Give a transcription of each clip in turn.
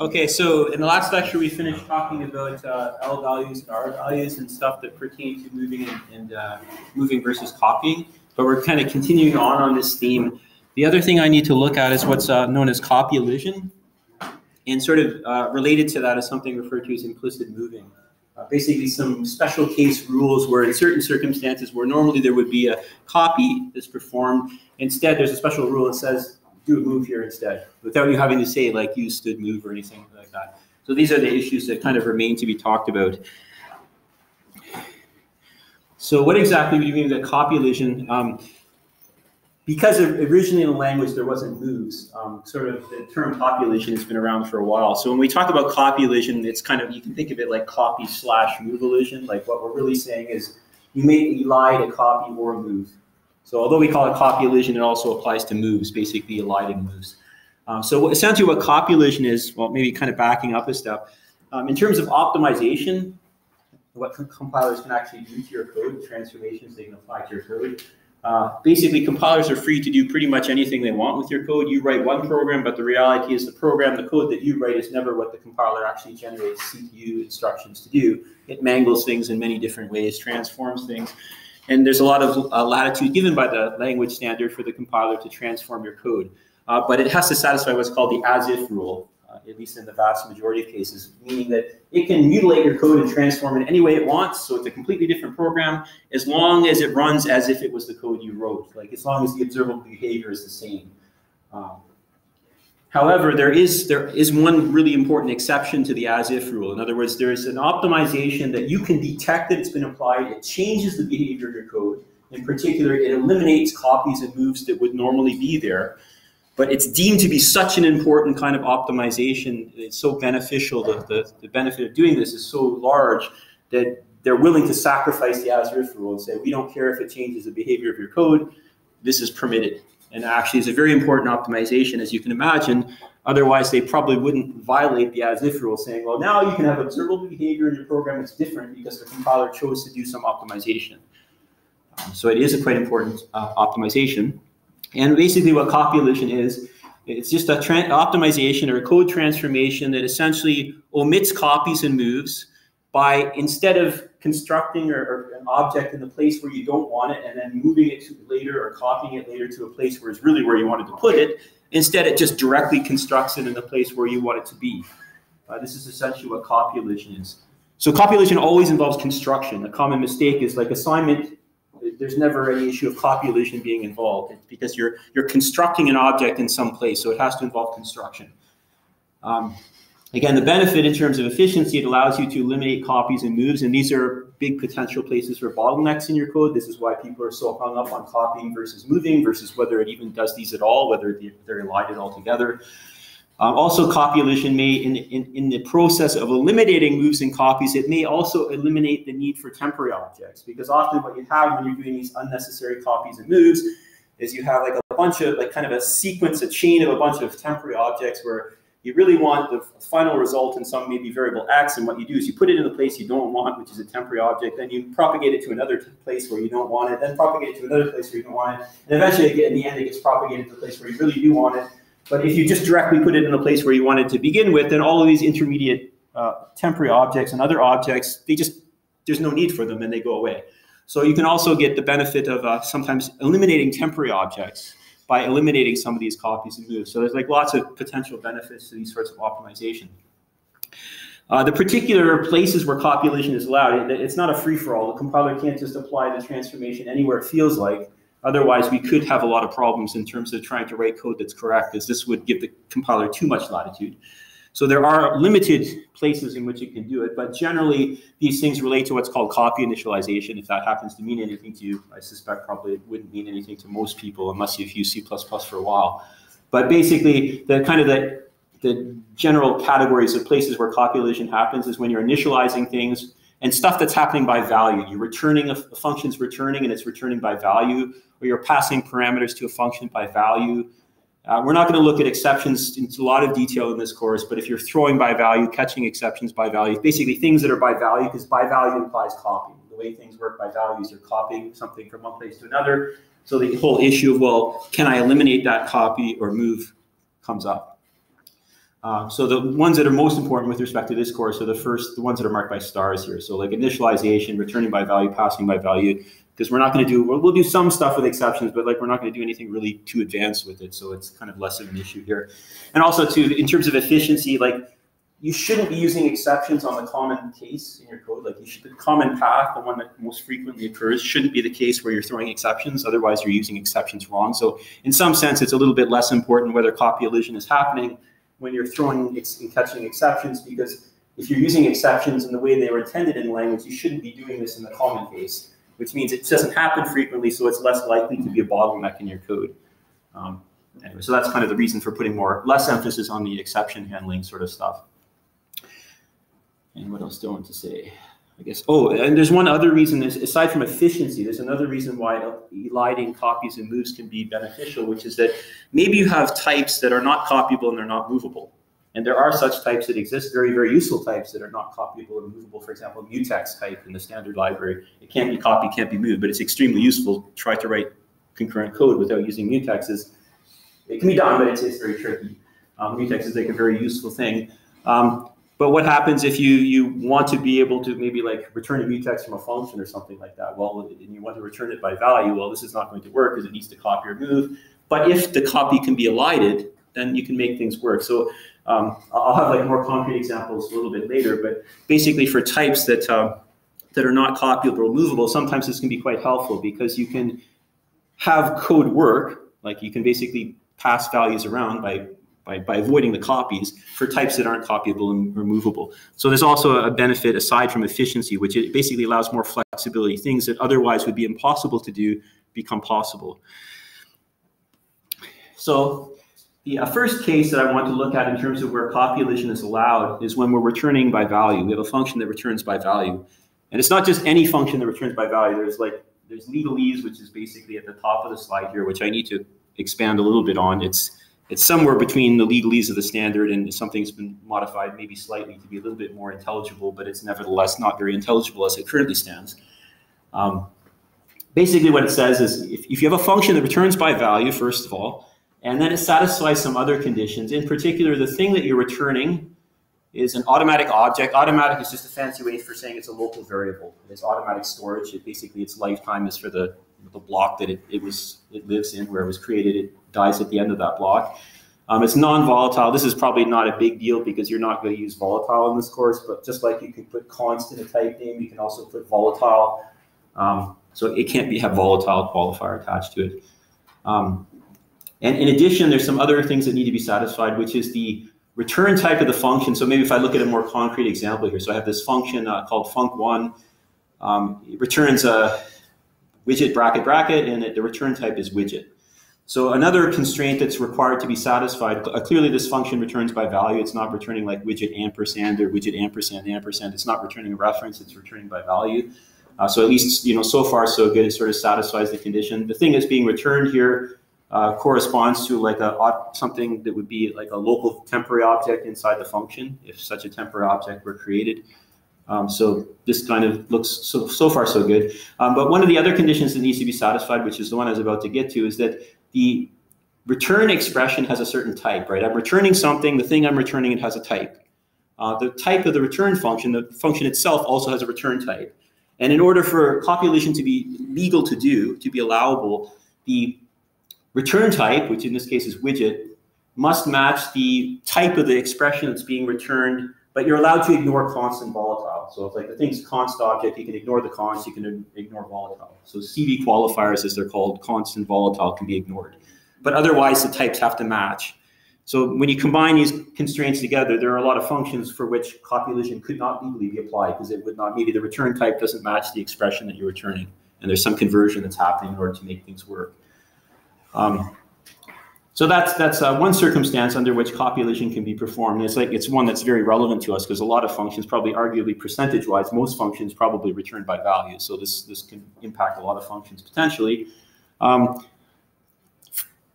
Okay, so in the last lecture, we finished talking about L values and R values and stuff that pertain to moving and moving versus copying. But we're kind of continuing on this theme. The other thing I need to look at is what's known as copy elision. And sort of related to that is something referred to as implicit moving. Basically some special case rules where in certain circumstances where normally there would be a copy that's performed, instead there's a special rule that says, do a move here instead, without you having to say like use, stood, move, or anything like that. So these are the issues that kind of remain to be talked about. So what exactly do you mean by copy elision? Because originally in the language there wasn't moves, sort of the term copy elision has been around for a while. So when we talk about copy elision, it's kind of, you can think of it like copy/move elision. Like what we're really saying is you may lie to copy or move. So although we call it copy elision, it also applies to moves, basically eliding moves. So essentially what copy elision is, well, maybe kind of backing up a step. In terms of optimization, what compilers can actually do to your code, transformations they can apply to your code. Basically, compilers are free to do pretty much anything they want with your code. You write one program, but the reality is the code that you write is never what the compiler actually generates CPU instructions to do. It mangles things in many different ways, transforms things. And there's a lot of latitude given by the language standard for the compiler to transform your code. But it has to satisfy what's called the as-if rule, at least in the vast majority of cases, meaning that it can mutilate your code and transform it any way it wants, so it's a completely different program, as long as it runs as if it was the code you wrote, like as long as the observable behavior is the same. However, there is one really important exception to the as-if rule. In other words, there's an optimization that you can detect that it's been applied. It changes the behavior of your code. In particular, it eliminates copies and moves that would normally be there. But it's deemed to be such an important kind of optimization. It's so beneficial. The benefit of doing this is so large that they're willing to sacrifice the as-if rule and say, we don't care if it changes the behavior of your code. This is permitted. And actually, it's a very important optimization, as you can imagine. Otherwise, they probably wouldn't violate the as-if rule, saying, well, now you can have observable behavior in your program that's different because the compiler chose to do some optimization. So it is a quite important optimization. And basically what copy elision is, it's just a optimization or a code transformation that essentially omits copies and moves by, instead of constructing or an object in the place where you don't want it and then moving it to later or copying it later to a place where it's really where you wanted to put it, instead it just directly constructs it in the place where you want it to be. This is essentially what copy elision is. So copy elision always involves construction. A common mistake is like assignment. There's never any issue of copy elision being involved. It's because you're constructing an object in some place, so it has to involve construction. Again, the benefit in terms of efficiency, it allows you to eliminate copies and moves, and these are big potential places for bottlenecks in your code. This is why people are so hung up on copying versus moving versus whether it even does these at all, whether they're elided altogether. Also, copy elision may, in the process of eliminating moves and copies, it may also eliminate the need for temporary objects, because often what you have when you're doing these unnecessary copies and moves is you have like a bunch of, like kind of a sequence, a chain of a bunch of temporary objects where you really want the final result in some maybe variable X, and what you do is you put it in a place you don't want, which is a temporary object, then you propagate it to another place where you don't want it, then propagate it to another place where you don't want it, and eventually in the end it gets propagated to the place where you really do want it. But if you just directly put it in a place where you want it to begin with, then all of these intermediate temporary objects and other objects, there's no need for them and they go away. So you can also get the benefit of sometimes eliminating temporary objects by eliminating some of these copies and moves. So there's like lots of potential benefits to these sorts of optimization. The particular places where copy elision is allowed, it's not a free-for-all. The compiler can't just apply the transformation anywhere it feels like. Otherwise, we could have a lot of problems in terms of trying to write code that's correct, as this would give the compiler too much latitude. So there are limited places in which it can do it, but generally these things relate to what's called copy initialization. If that happens to mean anything to you, I suspect probably it wouldn't mean anything to most people unless you've used C++ for a while. But basically, the general categories of places where copy elision happens is when you're initializing things and stuff that's happening by value. You're returning, a function's returning and it's returning by value, or you're passing parameters to a function by value. We're not going to look at exceptions into a lot of detail in this course, but if you're throwing by value, catching exceptions by value, basically things that are by value, because by value implies copying. The way things work by value is you're copying something from one place to another. So the whole issue of, well, can I eliminate that copy or move comes up. So the ones that are most important with respect to this course are the ones that are marked by stars here. So like initialization, returning by value, passing by value, because we're not going to do, we'll do some stuff with exceptions, but like we're not going to do anything really too advanced with it. So it's kind of less of an issue here. And also too, in terms of efficiency, like you shouldn't be using exceptions on the common case in your code. Like the common path, the one that most frequently occurs, shouldn't be the case where you're throwing exceptions. Otherwise you're using exceptions wrong. So in some sense, it's a little bit less important whether copy elision is happening when you're throwing and catching exceptions, because if you're using exceptions in the way they were intended in language, you shouldn't be doing this in the common case, which means it doesn't happen frequently, so it's less likely to be a bottleneck in your code. Anyway, so that's kind of the reason for putting less emphasis on the exception handling sort of stuff. And what else do I want to say? I guess, oh, and there's one other reason, aside from efficiency, there's another reason why eliding copies and moves can be beneficial, which is that maybe you have types that are not copyable and they're not movable. And there are such types that exist, very, very useful types that are not copyable and movable. For example, mutex type in the standard library. It can't be copied, can't be moved, but it's extremely useful. Try to write concurrent code without using mutexes. It can be done, but it's very tricky. Mutex is like a very useful thing. But what happens if you want to be able to maybe like return a mutex from a function or something like that? Well, and you want to return it by value. Well, this is not going to work because it needs to copy or move. But if the copy can be elided, then you can make things work. So I'll have like more concrete examples a little bit later. But basically, for types that are not copyable or movable, sometimes this can be quite helpful because you can have code work. Like you can basically pass values around by avoiding the copies for types that aren't copyable and removable. So there's also a benefit aside from efficiency, which it basically allows more flexibility. Things that otherwise would be impossible to do become possible. So the first case that I want to look at in terms of where copy elision is allowed is when we're returning by value. We have a function that returns by value. And it's not just any function that returns by value. There's legalese, which is basically at the top of the slide here, which I need to expand a little bit on. It's somewhere between the legalese of the standard and something that's been modified maybe slightly to be a little bit more intelligible, but it's nevertheless not very intelligible as it currently stands. Basically what it says is if you have a function that returns by value, first of all, and then it satisfies some other conditions, in particular the thing that you're returning is an automatic object. Automatic is just a fancy way for saying it's a local variable. It's automatic storage. Basically its lifetime is for the block that it lives in, where it was created. It dies at the end of that block. It's non-volatile. This is probably not a big deal because you're not going to use volatile in this course, but just like you can put const in a type name, you can also put volatile. So it can't have volatile qualifier attached to it. And in addition, there's some other things that need to be satisfied, which is the return type of the function. So maybe if I look at a more concrete example here. So I have this function called func1. It returns a widget bracket bracket, and the return type is widget. So another constraint that's required to be satisfied, clearly this function returns by value. It's not returning like widget ampersand or widget ampersand ampersand. It's not returning a reference, it's returning by value. So at least, so far so good, it sort of satisfies the condition. The thing that's being returned here corresponds to like something that would be like a local temporary object inside the function, if such a temporary object were created. So this kind of looks so far so good. But one of the other conditions that needs to be satisfied, which is the one I was about to get to, is that the return expression has a certain type, right? I'm returning something, the thing I'm returning, it has a type. The type of the return function, the function itself also has a return type. And in order for copy elision to be legal to do, to be allowable, the return type, which in this case is widget, must match the type of the expression that's being returned, but you're allowed to ignore const and volatile. So if like the thing's const object, you can ignore the const, you can ignore volatile. So CV qualifiers, as they're called, const and volatile, can be ignored. But otherwise, the types have to match. So when you combine these constraints together, there are a lot of functions for which copy elision could not legally be applied because it would not, maybe the return type doesn't match the expression that you're returning. And there's some conversion that's happening in order to make things work. So that's one circumstance under which copy elision can be performed. It's one that's very relevant to us because a lot of functions, probably arguably percentage-wise, most functions probably return by value. So this can impact a lot of functions potentially.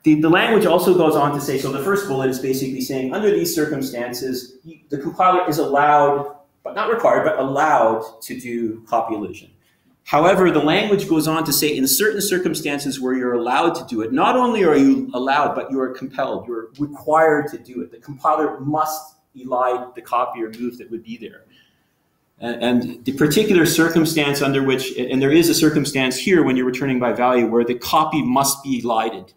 The language also goes on to say, so the first bullet is basically saying under these circumstances, the compiler is allowed, but not required, but allowed to do copy elision. However, the language goes on to say in certain circumstances where you're allowed to do it, not only are you allowed, but you are compelled, you're required to do it. The compiler must elide the copy or move that would be there. And the particular circumstance under which, and there is a circumstance here when you're returning by value where the copy must be elided.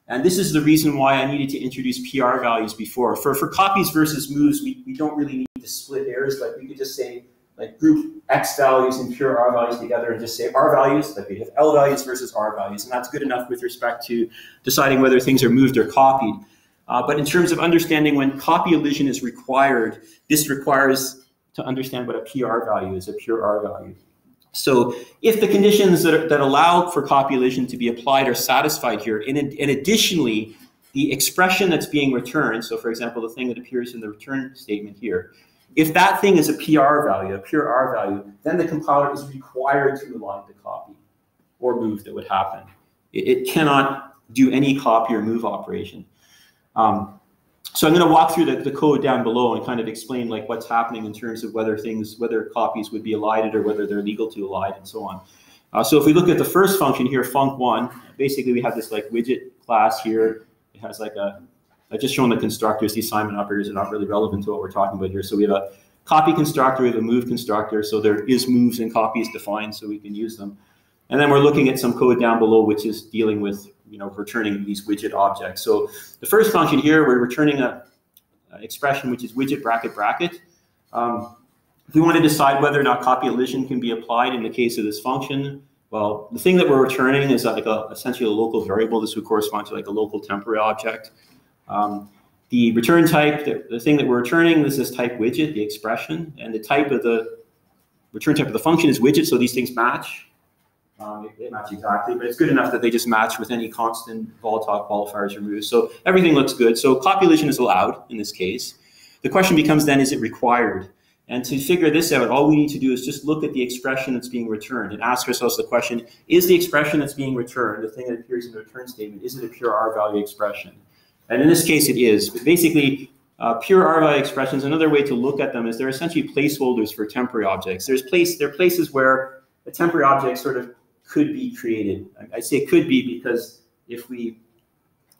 And this is the reason why I needed to introduce PR values before. For copies versus moves, we don't really need to split hairs. Like we could just say, like group X values and pure R values together and just say R values, like we have L values versus R values. And that's good enough with respect to deciding whether things are moved or copied. But in terms of understanding when copy elision is required, this requires to understand what a PR value is, a pure R value. So if the conditions that allow for copy elision to be applied are satisfied here, and additionally, the expression that's being returned, so for example, the thing that appears in the return statement here, if that thing is a PR value, a pure R value, then the compiler is required to elide the copy or move that would happen. It cannot do any copy or move operation. So I'm going to walk through the code down below and kind of explain like what's happening in terms of whether copies would be elided or whether they're legal to elide and so on. So if we look at the first function here, func1, basically we have this like widget class here. It has like I've just shown the constructors. The assignment operators are not really relevant to what we're talking about here. So we have a copy constructor, we have a move constructor. So there is moves and copies defined so we can use them. And then we're looking at some code down below which is dealing with returning these widget objects. So the first function here, we're returning an expression which is widget bracket bracket. If we want to decide whether or not copy elision can be applied in the case of this function, well, the thing that we're returning is like essentially a local variable. This would correspond to like a local temporary object. The return type, the thing that we're returning is this type widget, the expression, and the type of the return type of the function is widget, so these things match. They match exactly, but it's good enough that they just match with any constant volatile qualifiers removed. So everything looks good. So copy elision is allowed in this case. The question becomes then, is it required? And to figure this out, all we need to do is just look at the expression that's being returned and ask ourselves the question, is the expression that's being returned, the thing that appears in the return statement, is it a pure R value expression? And in this case, it is. But basically, pure R value expressions, another way to look at them is they're essentially placeholders for temporary objects. There are places where a temporary object sort of could be created. I say could be because if we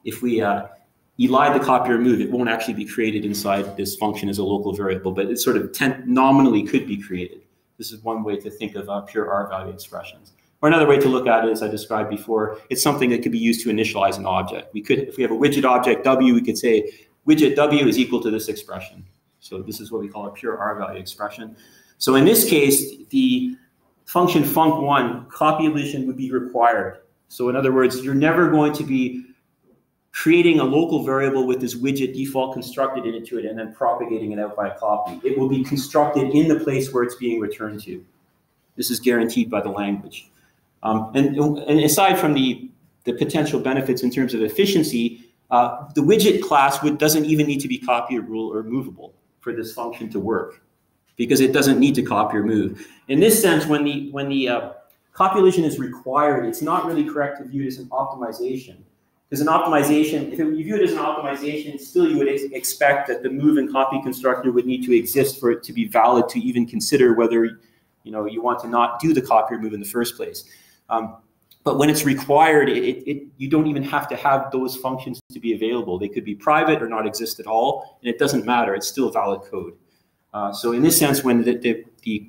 elide the copy or move, it won't actually be created inside this function as a local variable, but it sort of nominally could be created. This is one way to think of pure R value expressions. Or another way to look at it, as I described before, it's something that could be used to initialize an object. We could, if we have a widget object W, we could say widget W is equal to this expression. So this is what we call a pure R value expression. So in this case, the function func1, copy elision would be required. So in other words, you're never going to be creating a local variable with this widget default constructed into it and then propagating it out by a copy. It will be constructed in the place where it's being returned to. This is guaranteed by the language. And aside from the potential benefits in terms of efficiency, the widget class doesn't even need to be copyable or movable for this function to work, because it doesn't need to copy or move. In this sense, when the copy elision is required, it's not really correct to view it as an optimization. Because an optimization, if you view it as an optimization, still you would expect that the move and copy constructor would need to exist for it to be valid to even consider whether you want to not do the copy or move in the first place. But when it's required, you don't even have to have those functions to be available. They could be private or not exist at all, and it doesn't matter. It's still valid code. So in this sense, when the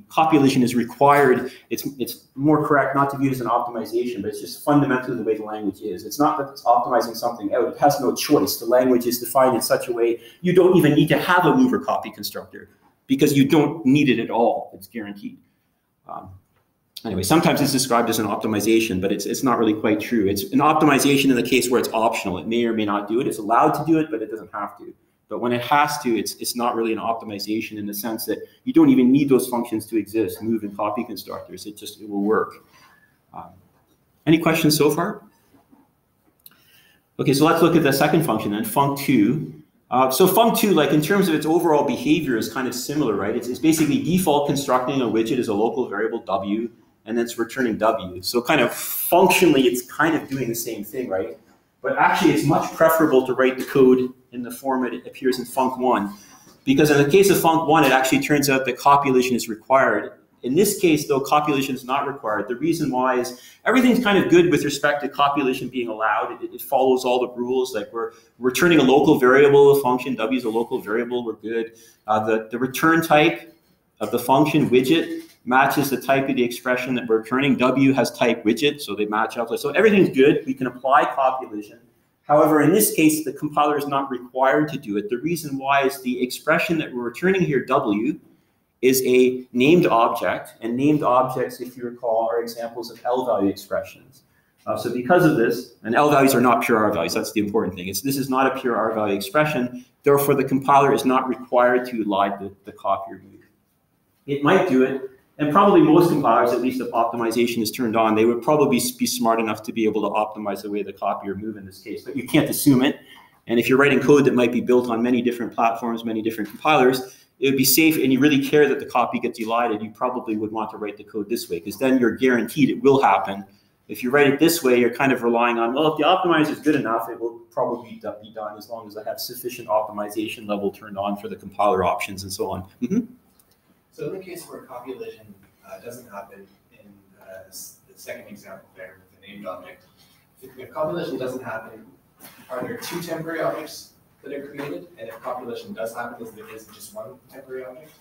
copy elision is required, it's more correct not to view it as an optimization, but it's just fundamentally the way the language is. It's not that it's optimizing something out. It has no choice. The language is defined in such a way you don't even need to have a move or copy constructor because you don't need it at all. It's guaranteed. Anyway, sometimes it's described as an optimization, but it's not really quite true. It's an optimization in the case where it's optional. It may or may not do it. It's allowed to do it, but it doesn't have to. But when it has to, it's not really an optimization in the sense that you don't even need those functions to exist, move and copy constructors. It will work. Any questions so far? Okay, so let's look at the second function then, func2. So func2, like in terms of its overall behavior, is kind of similar, right? It's basically default constructing a widget as a local variable W, and then it's returning W. So kind of functionally, it's kind of doing the same thing, right? But actually, it's much preferable to write the code in the form it appears in func1, because in the case of func1, it actually turns out that copy elision is required. In this case, though, copulation is not required. The reason why is everything's kind of good with respect to copulation being allowed. It follows all the rules. Like we're returning a local variable of function. W is a local variable. We're good. The return type of the function widget matches the type of the expression that we're returning. W has type widget, so they match up. So everything's good. We can apply copulation. However, in this case, the compiler is not required to do it. The reason why is the expression that we're returning here, W, is a named object. And named objects, if you recall, are examples of L-value expressions. So because of this, and L values are not pure R values, that's the important thing. This is not a pure R value expression. Therefore, the compiler is not required to elide the copy or move. It might do it. And probably most compilers, at least if optimization is turned on, they would probably be smart enough to be able to optimize the way the copy or move in this case. But you can't assume it. And if you're writing code that might be built on many different platforms, many different compilers, it would be safe, and you really care that the copy gets elided, you probably would want to write the code this way, because then you're guaranteed it will happen. If you write it this way, you're kind of relying on, well, if the optimizer is good enough, it will probably be done as long as I have sufficient optimization level turned on for the compiler options and so on. So in the case where copulation doesn't happen in the second example there with the named object, if copulation doesn't happen, are there two temporary objects that are created? And if copulation does happen, is there just one temporary object?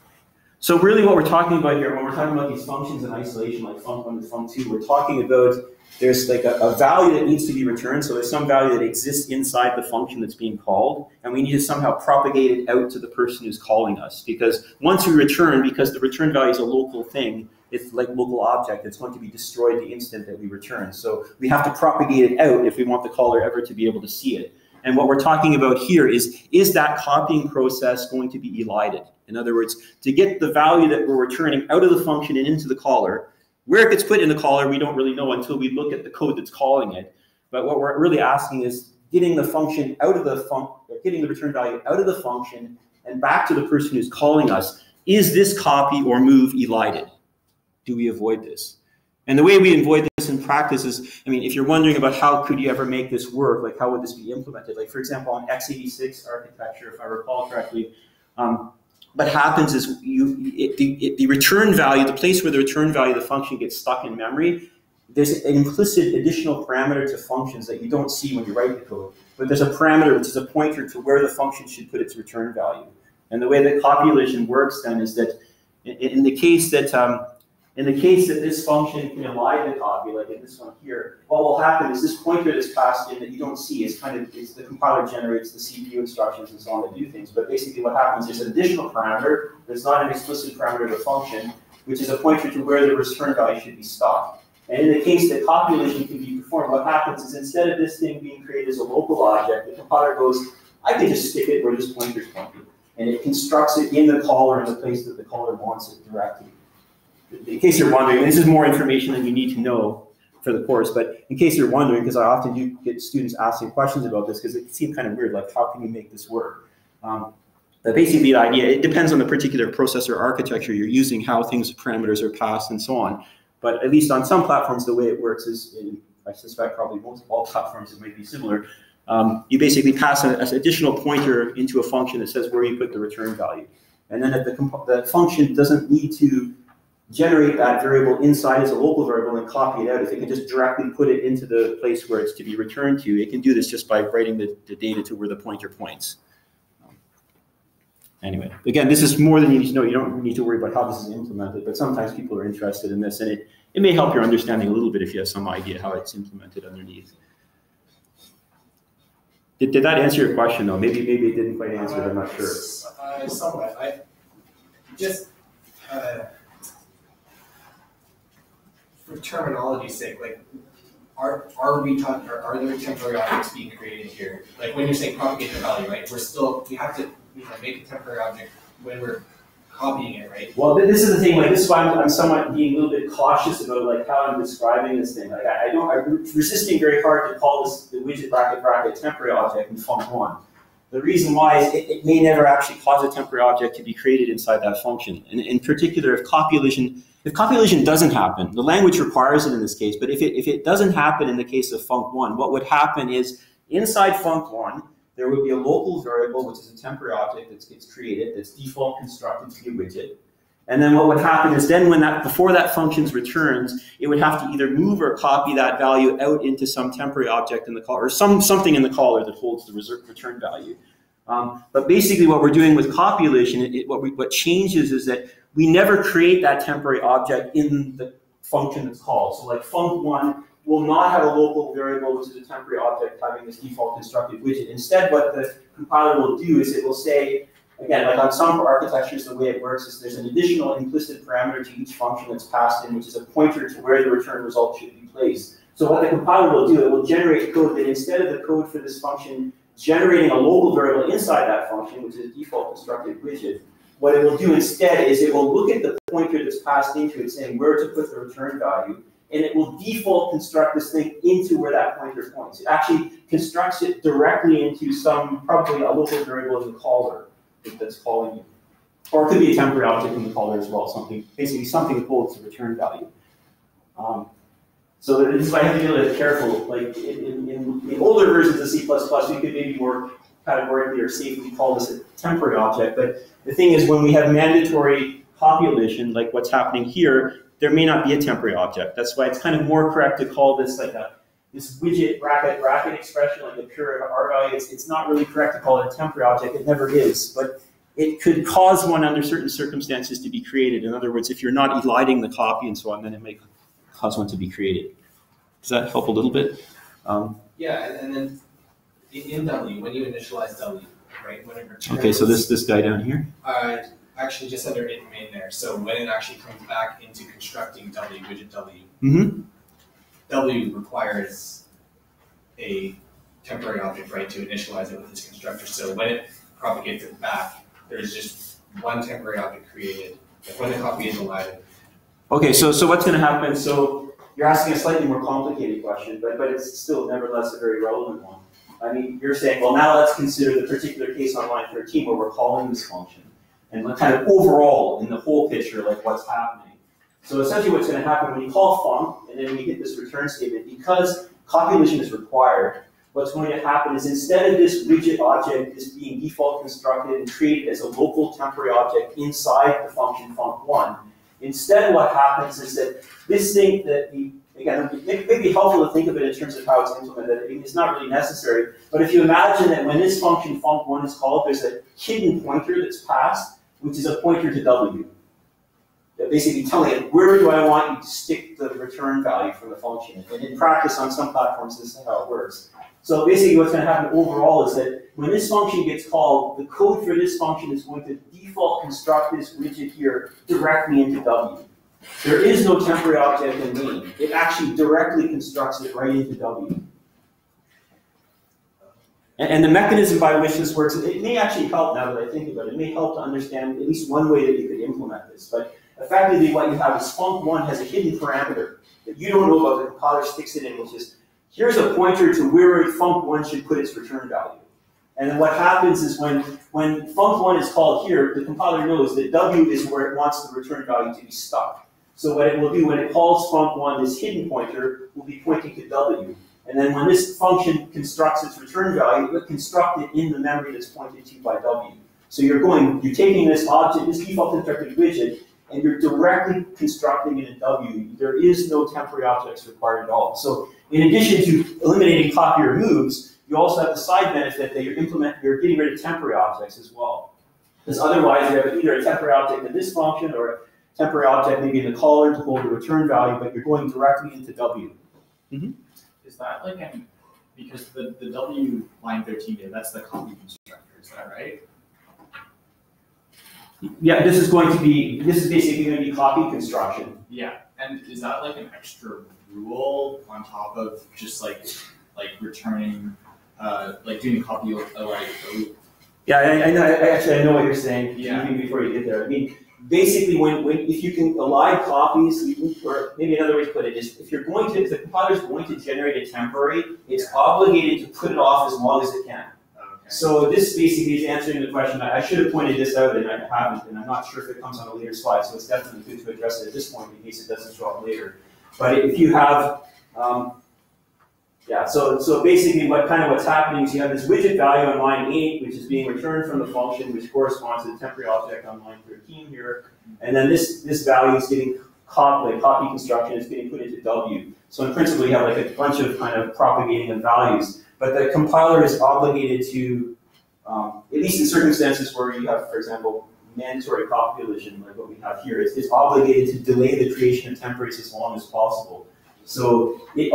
So really what we're talking about here, when we're talking about these functions in isolation, like func1 and func2, we're talking about there's like a value that needs to be returned. So there's some value that exists inside the function that's being called, and we need to somehow propagate it out to the person who's calling us. Because once we return, because the return value is a local thing, it's like local object, it's going to be destroyed the instant that we return. So we have to propagate it out if we want the caller ever to be able to see it. And what we're talking about here is that copying process going to be elided? In other words, to get the value that we're returning out of the function and into the caller, where it gets put in the caller, we don't really know until we look at the code that's calling it. But what we're really asking is getting the function out of the getting the return value out of the function and back to the person who's calling us. Is this copy or move elided? Do we avoid this? And the way we avoid this in practice is, I mean, if you're wondering about how could you ever make this work, like how would this be implemented? Like for example, on x86 architecture, if I recall correctly, what happens is the return value, the place where the return value of the function gets stuck in memory, there's an implicit additional parameter to functions that you don't see when you write the code. But there's a parameter which is a pointer to where the function should put its return value. And the way that copulation works then is that in the case that this function can elide the copy, like in this one here, what will happen is this pointer that's passed in that you don't see is the compiler generates the CPU instructions and so on that do things. But basically what happens is an additional parameter that's not an explicit parameter of the function, which is a pointer to where the return value should be stocked. And in the case that copulation can be performed, what happens is instead of this thing being created as a local object, the compiler goes, I can just stick it where this pointer is pointing. And it constructs it in the caller in the place that the caller wants it directly. In case you're wondering, this is more information than you need to know for the course, but in case you're wondering, because I often do get students asking questions about this because it seems kind of weird, like how can you make this work? But basically the idea, it depends on the particular processor architecture you're using, how things, parameters are passed and so on. But at least on some platforms, the way it works is, I suspect probably most all platforms it might be similar, you basically pass an additional pointer into a function that says where you put the return value. And then if the function doesn't need to generate that variable inside as a local variable and copy it out, if it can just directly put it into the place where it's to be returned to, it can do this just by writing the data to where the pointer points. Anyway, again, this is more than you need to know. You don't need to worry about how this is implemented, but sometimes people are interested in this, and it may help your understanding a little bit if you have some idea how it's implemented underneath. Did that answer your question, though? Maybe it didn't quite answer it, I'm not sure. Somewhat. For terminology's sake, like, are we talking? Are there temporary objects being created here? Like when you're saying propagate the value, right? We have to make a temporary object when we're copying it, right? Well, this is the thing. Like this is why I'm somewhat being a little bit cautious about like how I'm describing this thing. Like I'm resisting very hard to call this the widget bracket temporary object in func1. The reason why is it may never actually cause a temporary object to be created inside that function. And in particular, if copulation doesn't happen, the language requires it in this case, but if it doesn't happen in the case of func1, what would happen is inside func1, there would be a local variable, which is a temporary object that gets created, that's default constructed to be a widget. And then what would happen is then before that function returns, it would have to either move or copy that value out into some temporary object in the caller, or something in the caller that holds the return value. But basically what we're doing with copy elision, what changes is that we never create that temporary object in the function that's called. So like func1 will not have a local variable, which is a temporary object having this default constructed widget. Instead, what the compiler will do is it will say, again, like on some architectures, the way it works is there's an additional implicit parameter to each function that's passed in, which is a pointer to where the return result should be placed. So what the compiler will do, it will generate code that instead of the code for this function generating a local variable inside that function, which is a default constructed widget, what it will do instead is it will look at the pointer that's passed into it saying where to put the return value, and it will default construct this thing into where that pointer points. It actually constructs it directly into probably a local variable in the caller that's calling you. Or it could be a temporary object in the caller as well, basically something that holds the return value. So this is why I have to be a little careful. Like in older versions of C++, we could maybe more categorically or safely call this a temporary object. But the thing is, when we have mandatory copy elision, like what's happening here, there may not be a temporary object. That's why it's kind of more correct to call this like this widget bracket expression, like a pure R value. It's not really correct to call it a temporary object. It never is. But it could cause one under certain circumstances to be created. In other words, if you're not eliding the copy and so on, then it may cause one to be created. Does that help a little bit? Yeah, and then in W, when you initialize W, right, when it returns. Okay, so this guy down here? Actually, just under int main there. So when it actually comes back into constructing W, widget W, W requires a temporary object, right, to initialize it with this constructor. So when it propagates it back, there's just one temporary object created. Like when the copy is elided. Okay, so what's going to happen? So you're asking a slightly more complicated question, but it's still nevertheless a very relevant one. I mean, you're saying, well, now let's consider the particular case on line 13 where we're calling this function. And kind of overall, in the whole picture, like what's happening. So essentially what's going to happen when you call func, and then we get this return statement, because copy elision is required, what's going to happen is instead of this widget object is being default constructed and treated as a local temporary object inside the function func1, instead what happens is that this thing that again, it may be helpful to think of it in terms of how it's implemented. I mean, it's not really necessary, but if you imagine that when this function func1 is called, there's a hidden pointer that's passed, which is a pointer to W. That basically telling it, where do I want you to stick the return value from the function? And in practice, on some platforms, this is how it works. So basically what's going to happen overall is that when this function gets called, the code for this function is going to default construct this widget here directly into W. There is no temporary object in main. It actually directly constructs it right into W. And the mechanism by which this works, it may actually help now that I think about it. It may help to understand at least one way that you could implement this. But effectively what you have is func1 has a hidden parameter that you don't know about. The compiler sticks it in, which is, here's a pointer to where func1 should put its return value. And then what happens is when func1 is called here, the compiler knows that W is where it wants the return value to be stuck. So what it will do when it calls func1, this hidden pointer will be pointing to W. And then when this function constructs its return value, it will construct it in the memory that's pointed to by W. So you're taking this object, this default constructed widget, and you're directly constructing it in W. There is no temporary objects required at all. So in addition to eliminating copy removes, you also have the side benefit that you're getting rid of temporary objects as well. Because otherwise you have either a temporary object in this function or a temporary object maybe in the caller to hold the return value, but you're going directly into W. Is that like because the W line 13 there, that's the copy constructor, is that right? Yeah, this is basically going to be copy construction. Yeah, and is that like an extra rule on top of just like returning, like doing copy elided code? Yeah, I know what you're saying. Yeah. Even before you get there, I mean, basically, if you can elide copies, or maybe another way to put it is, if the compiler is going to generate a temporary, it's obligated to put it off as long as it can. Okay. So this basically is answering the question. I should have pointed this out, and I haven't, and I'm not sure if it comes on a later slide. So it's definitely good to address it at this point in case it doesn't show up later. But if you have Yeah, so basically what's happening is you have this widget value on line 8, which is being returned from the function, which corresponds to the temporary object on line 13 here. And then this value is getting copy construction is getting put into W. So in principle, you have like a bunch of kind of propagating of values. But the compiler is obligated to, at least in circumstances where you have, for example, mandatory copy elision, like what we have here, is obligated to delay the creation of temporaries as long as possible. So it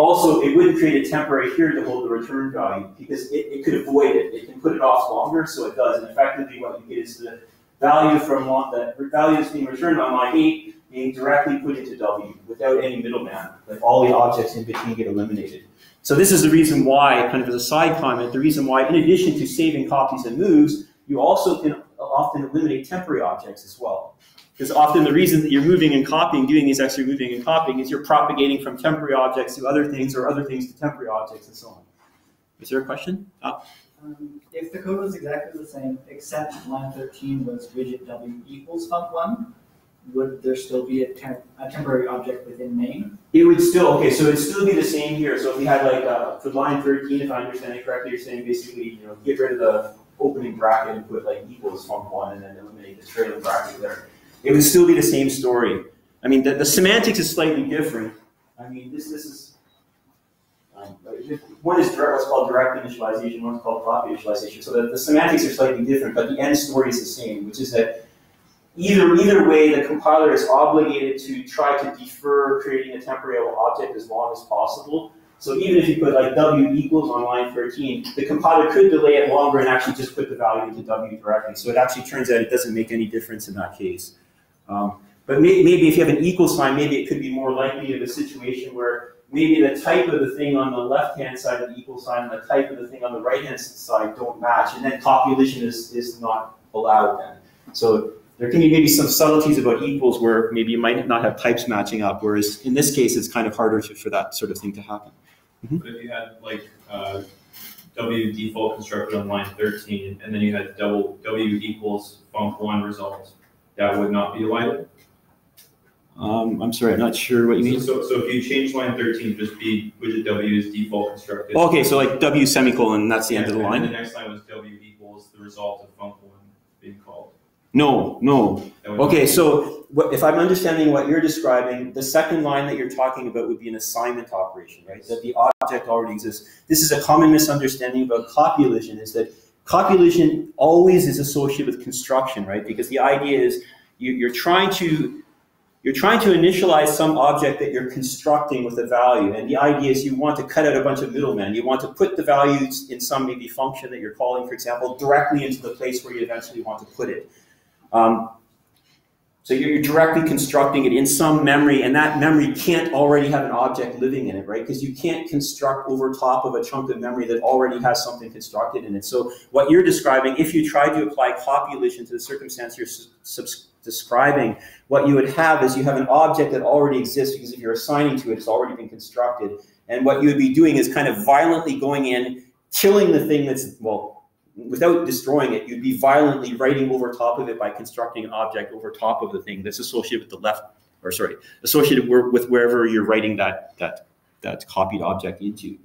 wouldn't create a temporary here to hold the return value because it could avoid it. It can put it off longer, so it does. And effectively, what you get is the value that's being returned on line 8 being directly put into W without any middleman. Like all the objects in between get eliminated. So this is the reason why, kind of as a side comment, the reason why, in addition to saving copies and moves, you also can often eliminate temporary objects as well. Because often the reason that you're moving and copying, doing these extra moving and copying, is you're propagating from temporary objects to other things or other things to temporary objects and so on. Is there a question? If the code was exactly the same, except line 13 was widget W equals func1, would there still be a temporary object within main? It would still, okay, so it would still be the same here. So if we had like, for line 13, if I understand it correctly, you're saying basically, get rid of the opening bracket and put like equals func1 and then eliminate the trailing bracket there. It would still be the same story. I mean, the semantics is slightly different. I mean, this is, one is what's called direct initialization, one's called copy initialization. So the semantics are slightly different, but the end story is the same, which is that either way, the compiler is obligated to try to defer creating a temporary object as long as possible. So even if you put like W equals on line 13, the compiler could delay it longer and actually just put the value into W directly. So it actually turns out it doesn't make any difference in that case. But maybe if you have an equal sign, maybe it could be more likely of a situation where maybe the type of the thing on the left-hand side of the equal sign and the type of the thing on the right-hand side don't match, and then copy elision is not allowed then. So there can be maybe some subtleties about equals where maybe you might not have types matching up, whereas in this case, it's kind of harder for that sort of thing to happen. But if you had like W default constructed on line 13, and then you had W equals func1 result, that would not be divided? I'm sorry, I'm not sure what you mean. So if you change line 13, just be widget W is default constructed. Okay, so like W semicolon, that's the end of the line. And the next line was W equals the result of func1 being called. No. Okay, so if I'm understanding what you're describing, the second line that you're talking about would be an assignment operation, right? That the object already exists. This is a common misunderstanding about copy elision, is that copy elision always is associated with construction, right? Because the idea is you're trying to initialize some object that you're constructing with a value, and the idea is you want to cut out a bunch of middlemen. You want to put the values in some maybe function that you're calling, for example, directly into the place where you eventually want to put it. So you're directly constructing it in some memory, and that memory can't already have an object living in it, right? Because you can't construct over top of a chunk of memory that already has something constructed in it. So what you're describing, if you try to apply copy elision to the circumstance you're describing, what you would have is you have an object that already exists, because if you're assigning to it, it's already been constructed. And what you would be doing is kind of violently going in, killing the thing that's, well, without destroying it, you'd be violently writing over top of it by constructing an object over top of the thing that's associated with the left, or sorry, associated with wherever you're writing that copied object into.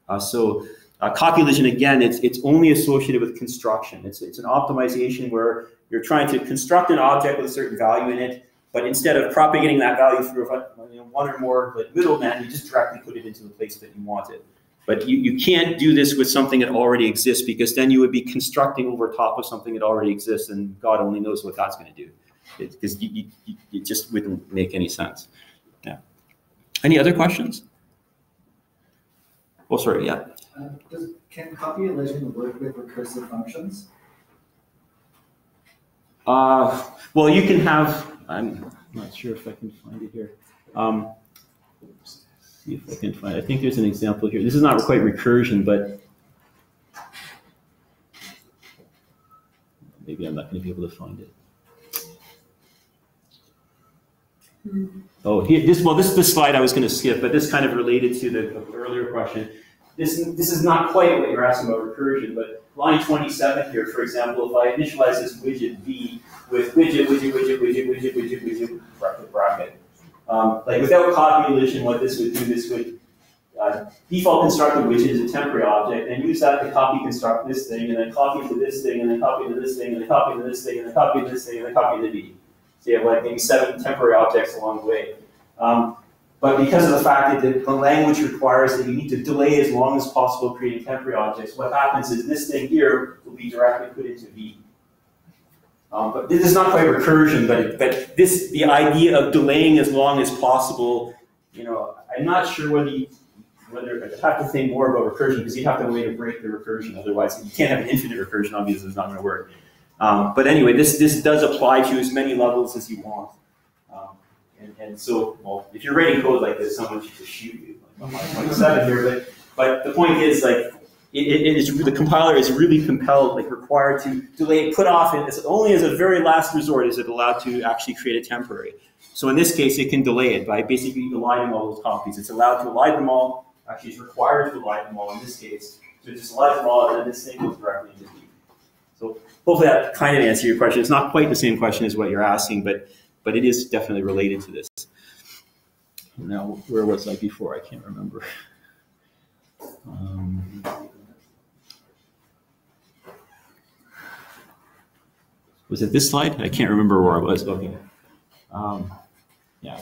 Copy elision, again, it's only associated with construction. It's an optimization where you're trying to construct an object with a certain value in it, but instead of propagating that value through one or more middlemen, you just directly put it into the place that you want it. But you can't do this with something that already exists, because then you would be constructing over top of something that already exists, and God only knows what that's going to do. Because it just wouldn't make any sense. Yeah. Any other questions? Oh, sorry, yeah. Can copy elision work with recursive functions? Well, you can have, I'm not sure if I can find it here. See if I can find it. I think there's an example here. This is not quite recursion, but maybe I'm not going to be able to find it. Oh, here, this slide I was going to skip, but this kind of related to the earlier question. This is not quite what you're asking about recursion, but line 27 here, for example, if I initialize this widget V with widget, bracket. Like without copy elision, what this would do, this would default constructed widget is a temporary object, and use that to copy construct this thing, and then copy to this thing, and then copy to this thing, and then copy to this thing, and then copy to this thing, and then copy to B. So you have like maybe 7 temporary objects along the way. But because of the fact that the language requires that you need to delay as long as possible creating temporary objects, what happens is this thing here will be directly put into V. But this is not quite recursion, but the idea of delaying as long as possible, you know, I'm not sure whether I have to think more about recursion because you'd have to have a way to break the recursion. Otherwise, you can't have an infinite recursion. Obviously, it's not going to work. But anyway, this does apply to as many levels as you want. And so, well, if you're writing code like this, someone should just shoot you. Like, I'm 27 here, but the point is, like, the compiler is really compelled, like required to delay, put off, and it's only as a very last resort is it allowed to actually create a temporary. So in this case, it can delay it by basically aligning all those copies. It's allowed to align them all. Actually, it's required to align them all in this case. So it just aligns them all, and then this thing goes directly into D. So hopefully that kind of answers your question. It's not quite the same question as what you're asking, but it is definitely related to this. Now, where was I before? I can't remember. Was it this slide? I can't remember where I was. Okay. Yeah.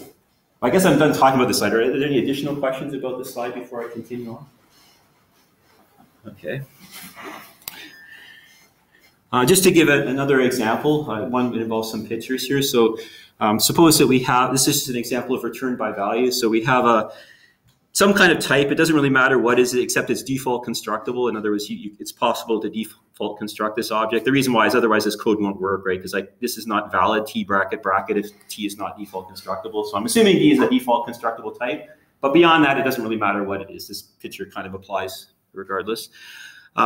I guess I'm done talking about this slide. Are there any additional questions about this slide before I continue on? Okay. Just to give another example, one that involves some pictures here. So suppose that we have, this is just an example of return by value. So we have some kind of type. It doesn't really matter what is it, except it's default constructible. In other words, it's possible to default construct this object. The reason why is otherwise this code won't work, right? Because like this is not valid T bracket bracket if T is not default constructible. So I'm assuming D is a default constructible type. But beyond that, it doesn't really matter what it is. This picture kind of applies regardless.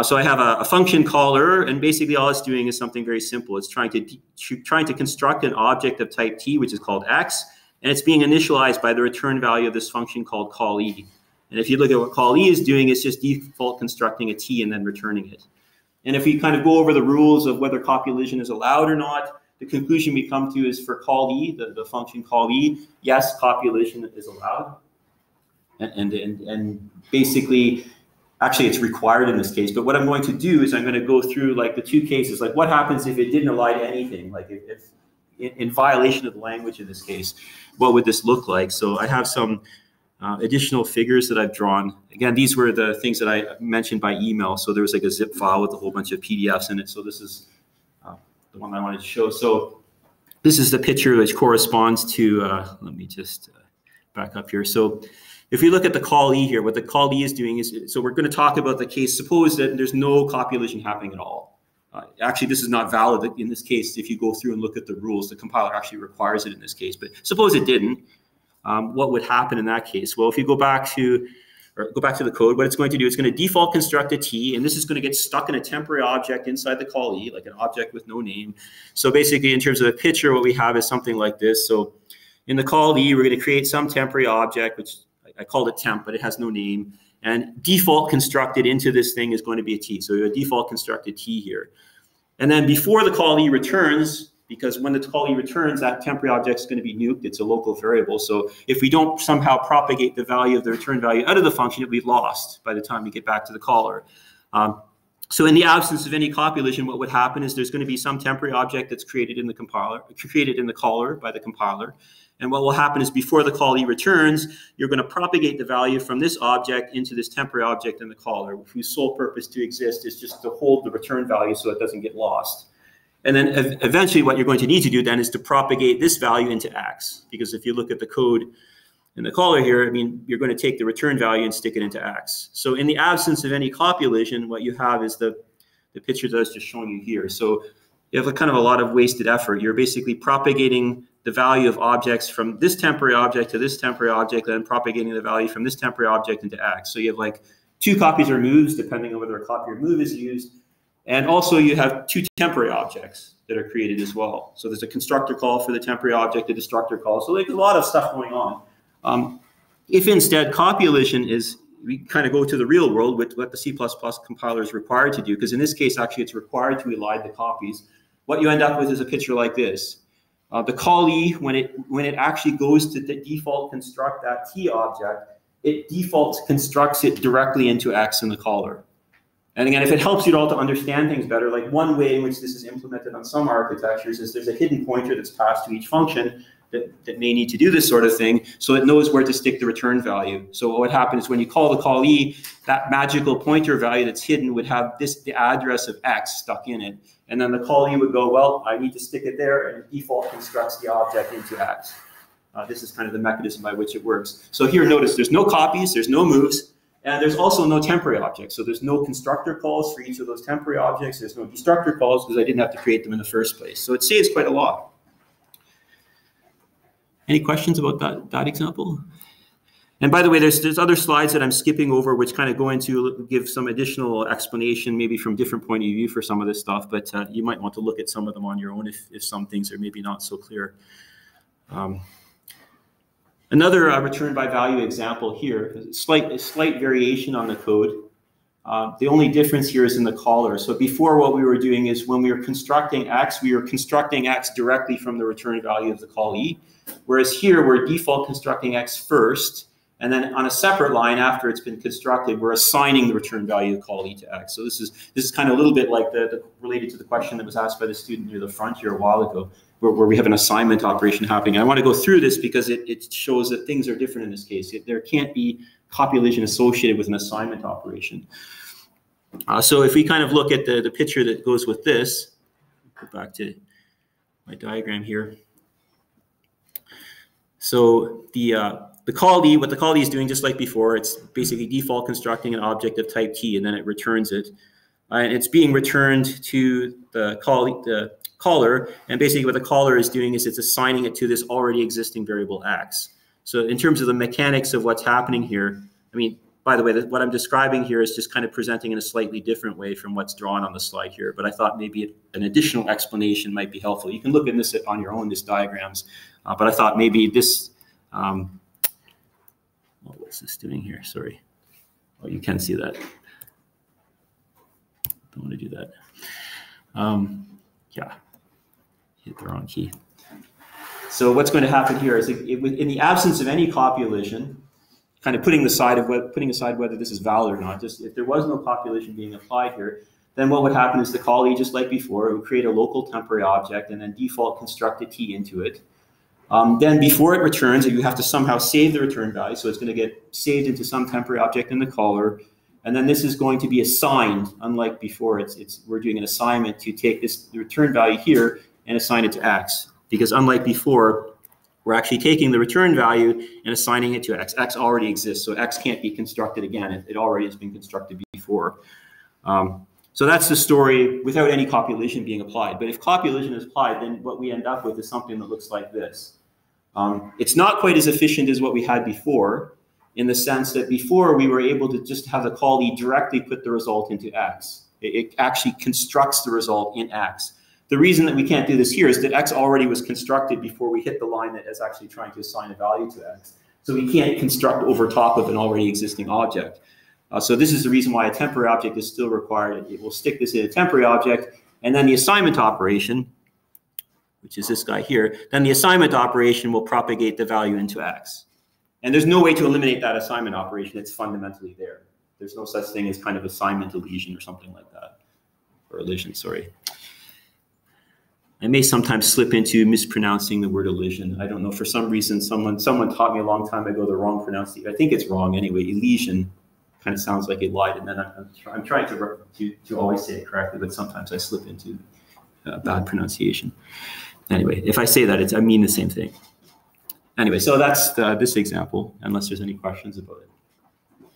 So I have a function caller, and basically all it's doing is something very simple. It's trying to construct an object of type T, which is called X, and it's being initialized by the return value of this function called call E. And if you look at what call E is doing, it's just default constructing a T and then returning it. And if we kind of go over the rules of whether copy elision is allowed or not, the conclusion we come to is for call E, the function call E, yes, copy elision is allowed. And basically, actually it's required in this case, but what I'm going to do is I'm going to go through like the two cases, like what happens if it didn't apply to anything, like if in violation of the language in this case, what would this look like? So I have some additional figures that I've drawn. Again, these were the things that I mentioned by email. So there was like a zip file with a whole bunch of PDFs in it. So this is the one I wanted to show. So this is the picture which corresponds to, let me just back up here. So if we look at the call E here, what the call E is doing is, so we're going to talk about the case, suppose that there's no copy elision happening at all. Actually, this is not valid in this case. If you go through and look at the rules, the compiler actually requires it in this case. But suppose it didn't, what would happen in that case? Well, if you go back to the code, what it's going to do, it's going to default construct a T, and this is going to get stuck in a temporary object inside the call E, like an object with no name. So basically, in terms of a picture, what we have is something like this. So in the call E, we're going to create some temporary object, which I called it temp, but it has no name. And default constructed into this thing is going to be a T. So we have a default constructed T here. And then before the call E returns, because when the call E returns, that temporary object is going to be nuked. It's a local variable. So if we don't somehow propagate the value of the return value out of the function, it'll be lost by the time we get back to the caller. So in the absence of any copy elision, what would happen is there's going to be some temporary object that's created in the compiler, created in the caller by the compiler. And what will happen is before the call E returns, you're going to propagate the value from this object into this temporary object in the caller, whose sole purpose to exist is just to hold the return value so it doesn't get lost. And then eventually what you're going to need to do then is to propagate this value into X. Because if you look at the code in the caller here, I mean, you're going to take the return value and stick it into X. So in the absence of any copy elision, what you have is the picture that I was just showing you here. So you have a kind of a lot of wasted effort. You're basically propagating the value of objects from this temporary object to this temporary object, and then propagating the value from this temporary object into X. So you have like 2 copies or moves, depending on whether a copy or move is used. And also you have 2 temporary objects that are created as well. So there's a constructor call for the temporary object, a destructor call. So there's a lot of stuff going on. If instead copy elision is, we kind of go to the real world with what the C++ compiler is required to do, because in this case, actually it's required to elide the copies. What you end up with is a picture like this. The call E, when it actually goes to the default construct that T object, it default constructs it directly into X in the caller. And again, if it helps you at all to understand things better, like one way in which this is implemented on some architectures is there's a hidden pointer that's passed to each function that may need to do this sort of thing, so it knows where to stick the return value. So what happens is when you call the callee, that magical pointer value that's hidden would have the address of X stuck in it. And then the callee would go, well, I need to stick it there, and default constructs the object into X. This is kind of the mechanism by which it works. So here, notice there's no copies, there's no moves, and there's also no temporary objects. So there's no constructor calls for each of those temporary objects. There's no destructor calls because I didn't have to create them in the first place. So it saves quite a lot. Any questions about that example? And by the way, there's other slides that I'm skipping over which kind of go into give some additional explanation, maybe from different point of view for some of this stuff, but you might want to look at some of them on your own if some things are maybe not so clear. Another return by value example here, a slight variation on the code. The only difference here is in the caller. So before, what we were doing is when we were constructing X, we were constructing X directly from the return value of the callee. Whereas here, we're default constructing X first, and then on a separate line after it's been constructed, we're assigning the return value of the callee to X. So this is kind of a little bit like related to the question that was asked by the student near the front here a while ago, where we have an assignment operation happening. And I want to go through this because it shows that things are different in this case. There can't be copy elision associated with an assignment operation. So if we kind of look at the picture that goes with this, go back to my diagram here. So what the callee is doing, just like before, it's basically default constructing an object of type T, and then it returns it. And it's being returned to the caller, and basically what the caller is doing is it's assigning it to this already existing variable X. So in terms of the mechanics of what's happening here, I mean, by the way, what I'm describing here is just kind of presenting in a slightly different way from what's drawn on the slide here, but I thought maybe an additional explanation might be helpful. You can look at this on your own, these diagrams, but I thought maybe this, what's this doing here? Sorry. Oh, you can see that. Don't want to do that. Yeah, hit the wrong key. So what's going to happen here is in the absence of any copy elision, kind of putting aside whether this is valid or not, just if there was no copy elision being applied here, then what would happen is the callee, just like before, it would create a local temporary object and then default construct a T into it. Then before it returns, you have to somehow save the return value, so it's going to get saved into some temporary object in the caller, and then this is going to be assigned. Unlike before, we're doing an assignment to take the return value here and assign it to X, because unlike before, we're actually taking the return value and assigning it to X. X already exists, so X can't be constructed again. It already has been constructed before. So that's the story without any copy elision being applied. But if copy elision is applied, then what we end up with is something that looks like this. It's not quite as efficient as what we had before, in the sense that before we were able to just have the callee directly put the result into X. It actually constructs the result in X. The reason that we can't do this here is that X already was constructed before we hit the line that is actually trying to assign a value to X. So we can't construct over top of an already existing object. So this is the reason why a temporary object is still required. It will stick this in a temporary object, and then the assignment operation, which is this guy here, then the assignment operation will propagate the value into X. And there's no way to eliminate that assignment operation. It's fundamentally there. There's no such thing as kind of assignment elision or something like that. Or elision, sorry. I may sometimes slip into mispronouncing the word elision. I don't know, for some reason, someone taught me a long time ago the wrong pronunciation. I think it's wrong anyway. Elision kind of sounds like it lied, and then I'm trying to always say it correctly, but sometimes I slip into bad pronunciation. Anyway, if I say that, I mean the same thing. Anyway, so that's this example, unless there's any questions about it.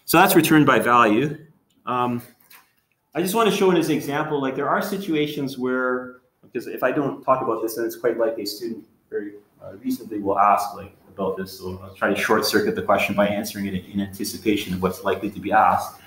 So that's returned by value. I just want to show in this example, like there are situations where, because if I don't talk about this, then it's quite likely a student very reasonably will ask like about this. So I'll try to short circuit the question by answering it in anticipation of what's likely to be asked.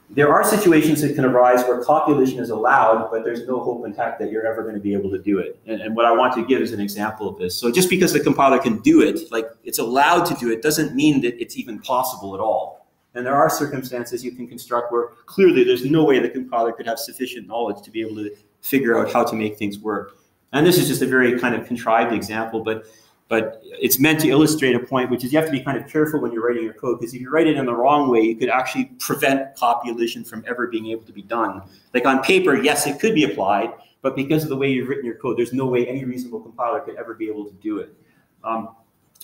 There are situations that can arise where copy elision is allowed, but there's no hope in heck that you're ever going to be able to do it. And what I want to give is an example of this. So just because the compiler can do it, like it's allowed to do it, doesn't mean that it's even possible at all. And there are circumstances you can construct where clearly there's no way the compiler could have sufficient knowledge to be able to figure out how to make things work. And this is just a very kind of contrived example, but But it's meant to illustrate a point, which is you have to be kind of careful when you're writing your code, because if you write it in the wrong way, you could actually prevent copy elision from ever being able to be done. Like on paper, yes, it could be applied, but because of the way you've written your code, there's no way any reasonable compiler could ever be able to do it.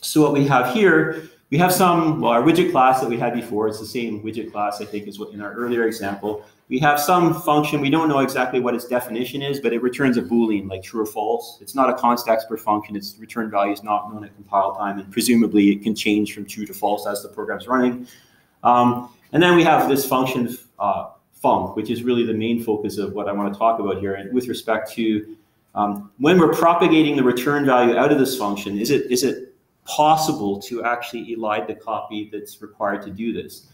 So what we have here, we have our widget class that we had before. It's the same widget class, I think, as what in our earlier example. We have some function. We don't know exactly what its definition is, but it returns a Boolean, like true or false. It's not a const expr function. Its return value is not known at compile time, and presumably it can change from true to false as the program's running. And then we have this function func, which is really the main focus of what I want to talk about here. And with respect to when we're propagating the return value out of this function, is it possible to actually elide the copy that's required to do this?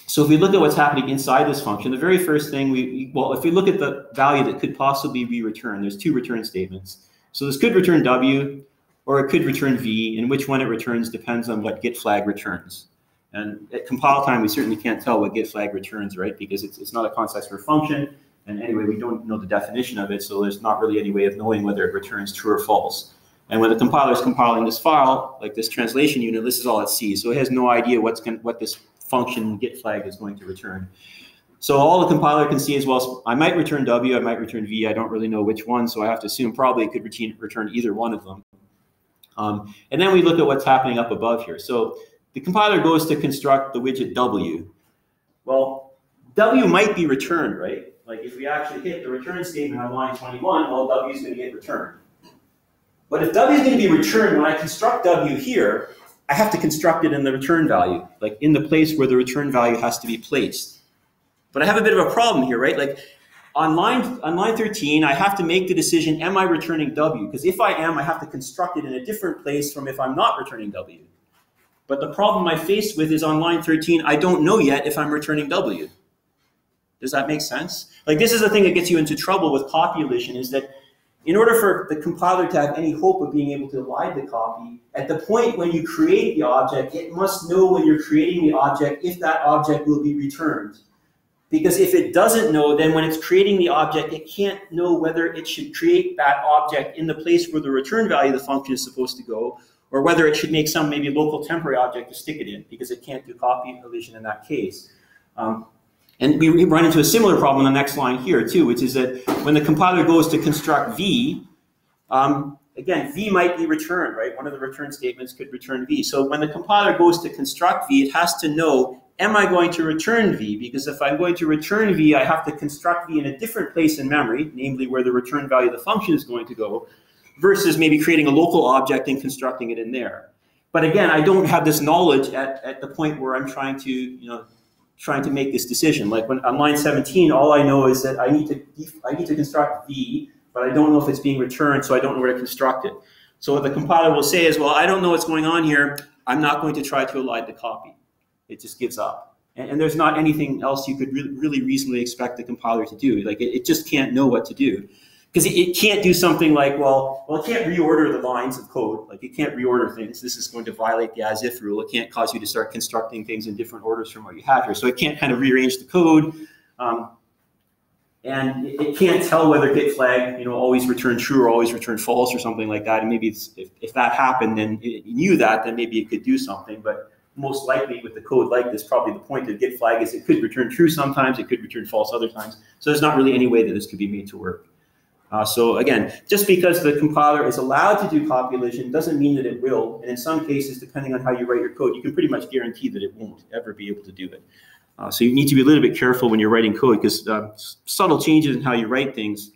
So if we look at what's happening inside this function, the very first thing if we look at the value that could possibly be returned, there's two return statements. So this could return W, or it could return V, and which one it returns depends on what get flag returns. And at compile time, we certainly can't tell what get flag returns, right? Because it's not a const expr function, and anyway, we don't know the definition of it, so there's not really any way of knowing whether it returns true or false. And when the compiler is compiling this file, like this translation unit, this is all it sees. So it has no idea what this function get flag is going to return. So all the compiler can see is, well, I might return W, I might return V, I don't really know which one, so I have to assume probably it could return either one of them. And then we look at what's happening up above here. So the compiler goes to construct the widget W. Well, W might be returned, right? Like if we actually hit the return statement on line 21, well, W is going to get returned. But if W is going to be returned, when I construct W here, I have to construct it in the return value, like in the place where the return value has to be placed. But I have a bit of a problem here, right? Like on line 13, I have to make the decision, am I returning W? Because if I am, I have to construct it in a different place from if I'm not returning W. But the problem I'm faced with is on line 13, I don't know yet if I'm returning W. Does that make sense? Like this is the thing that gets you into trouble with copy elision, is that in order for the compiler to have any hope of being able to elide the copy, at the point when you create the object, it must know when you're creating the object if that object will be returned. Because if it doesn't know, then when it's creating the object, it can't know whether it should create that object in the place where the return value of the function is supposed to go, or whether it should make some maybe local temporary object to stick it in, because it can't do copy elision in that case. And we run into a similar problem on the next line here too, which is that when the compiler goes to construct V, again, V might be returned, right? One of the return statements could return V. So when the compiler goes to construct V, it has to know, am I going to return V? Because if I'm going to return V, I have to construct V in a different place in memory, namely where the return value of the function is going to go, versus maybe creating a local object and constructing it in there. But again, I don't have this knowledge at the point where I'm trying to make this decision. Like when on line 17, all I know is that I need to construct V, but I don't know if it's being returned, so I don't know where to construct it. So what the compiler will say is, well, I don't know what's going on here. I'm not going to try to elide the copy. It just gives up. And there's not anything else you could really reasonably expect the compiler to do. Like it just can't know what to do. Because it can't do something like, well, it can't reorder the lines of code. Like it can't reorder things. This is going to violate the as-if rule. It can't cause you to start constructing things in different orders from what you have here. So it can't kind of rearrange the code. And it can't tell whether get flag, always return true or always return false or something like that. And maybe if that happened, then it knew that, then maybe it could do something. But most likely with the code like this, probably the point of get flag is it could return true sometimes, it could return false other times. So there's not really any way that this could be made to work. So again, just because the compiler is allowed to do copy elision doesn't mean that it will. And in some cases, depending on how you write your code, you can pretty much guarantee that it won't ever be able to do it. So you need to be a little bit careful when you're writing code, because subtle changes in how you write things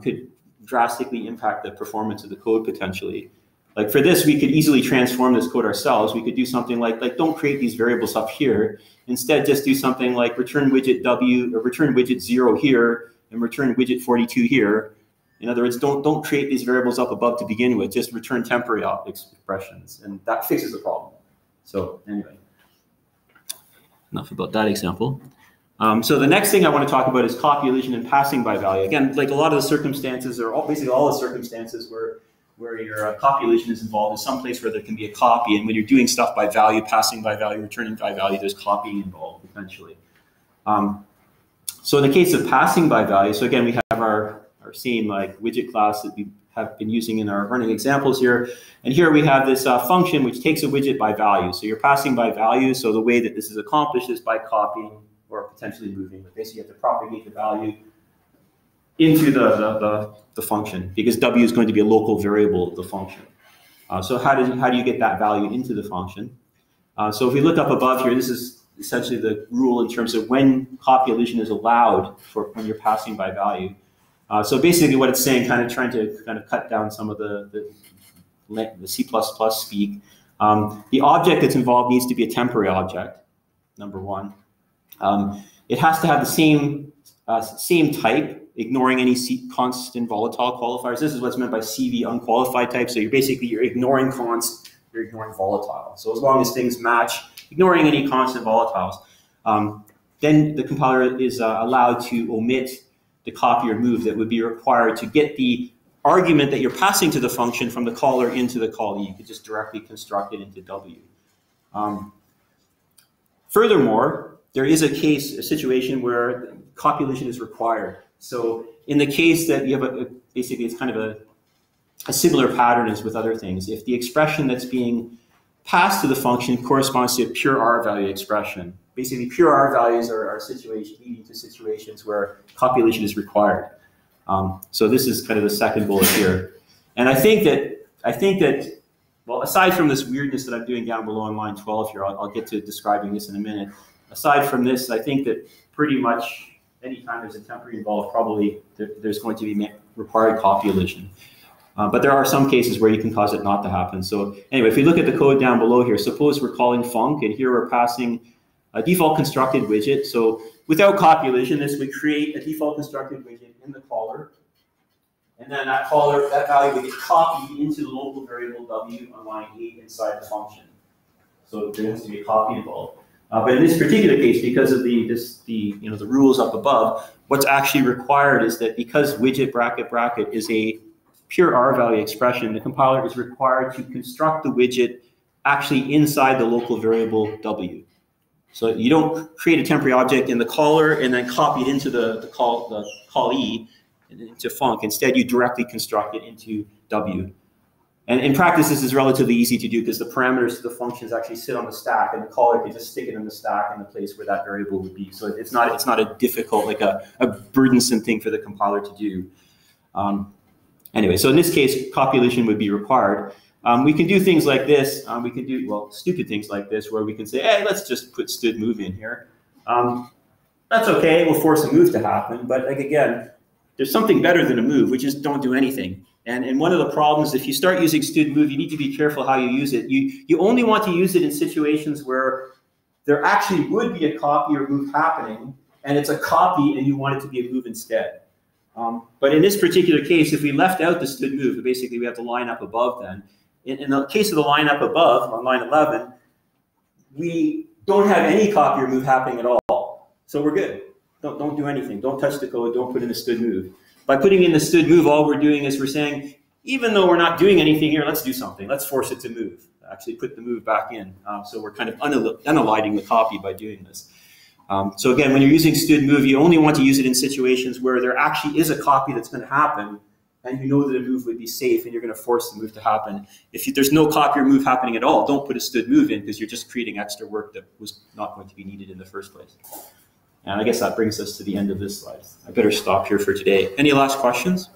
could drastically impact the performance of the code potentially. Like for this, we could easily transform this code ourselves. We could do something like don't create these variables up here. Instead, just do something like return widget W or return widget 0 here and return widget 42 here. In other words, don't create these variables up above to begin with. Just return temporary expressions, and that fixes the problem. So anyway, enough about that example. So the next thing I want to talk about is copy elision and passing by value. Again, like a lot of the circumstances, or basically all the circumstances where your copy elision is involved, is someplace where there can be a copy, and when you're doing stuff by value, passing by value, returning by value, there's copying involved potentially. So in the case of passing by value, so again, we have our same like widget class that we have been using in our running examples here. And here we have this function which takes a widget by value. So you're passing by value. So the way that this is accomplished is by copying or potentially moving. But basically you have to propagate the value into the function, because w is going to be a local variable of the function. So how do you get that value into the function? So if we look up above here, this is essentially the rule in terms of when copy elision is allowed for when you're passing by value. So basically what it's saying, trying to cut down some of the C++ speak. The object that's involved needs to be a temporary object, number one. It has to have the same type, ignoring any constant volatile qualifiers. This is what's meant by CV unqualified type. So you're ignoring const, you're ignoring volatile. So as long as things match, ignoring any constant volatiles, then the compiler is allowed to omit the copy or move that would be required to get the argument that you're passing to the function from the caller into the callee. You could just directly construct it into W. Furthermore, there is a situation where copy elision is required. So in the case that you have basically it's kind of a similar pattern as with other things. If the expression that's being passed to the function corresponds to a pure R value expression, basically pure R values are leading to situations where copy elision is required. So this is kind of the second bullet here. And I think that, well, aside from this weirdness that I'm doing down below on line 12 here, I'll get to describing this in a minute. Aside from this, I think that pretty much anytime there's a temporary involved, probably there's going to be required copy elision. But there are some cases where you can cause it not to happen. So anyway, if we look at the code down below here, suppose we're calling func, and here we're passing a default constructed widget. So without copy elision, this would create a default constructed widget in the caller. And then that value would get copied into the local variable w on line 8 inside the function. So there has to be a copy involved. But in this particular case, because of the rules up above, what's actually required is that because widget bracket bracket is a pure R value expression, the compiler is required to construct the widget actually inside the local variable w. So you don't create a temporary object in the caller and then copy it into the callee, into func. Instead, you directly construct it into w. And in practice, this is relatively easy to do because the parameters of the functions actually sit on the stack, and the caller can just stick it in the stack in the place where that variable would be. So it's not a difficult, like a burdensome thing for the compiler to do. Anyway, so in this case, copy elision would be required. We can do things like this. We can do, well, stupid things like this, where we can say, hey, let's just put std move in here. That's okay. It will force a move to happen. But like again, there's something better than a move, which is don't do anything. And one of the problems, if you start using std move, you need to be careful how you use it. You only want to use it in situations where there actually would be a copy or move happening, and it's a copy, and you want it to be a move instead. But in this particular case, if we left out the std move, basically we have the line up above then. In the case of the line up above, on line 11, we don't have any copy or move happening at all. So we're good. Don't do anything. Don't touch the code. Don't put in the std move. By putting in the std move, all we're doing is we're saying, even though we're not doing anything here, let's do something. Let's force it to move. Actually put the move back in. So we're kind of uneliding the copy by doing this. So again, when you're using std move, you only want to use it in situations where there actually is a copy that's going to happen, and you know that a move would be safe, and you're going to force the move to happen. If there's no copy or move happening at all, don't put a std move in, because you're just creating extra work that was not going to be needed in the first place. And I guess that brings us to the end of this slide. I better stop here for today. Any last questions?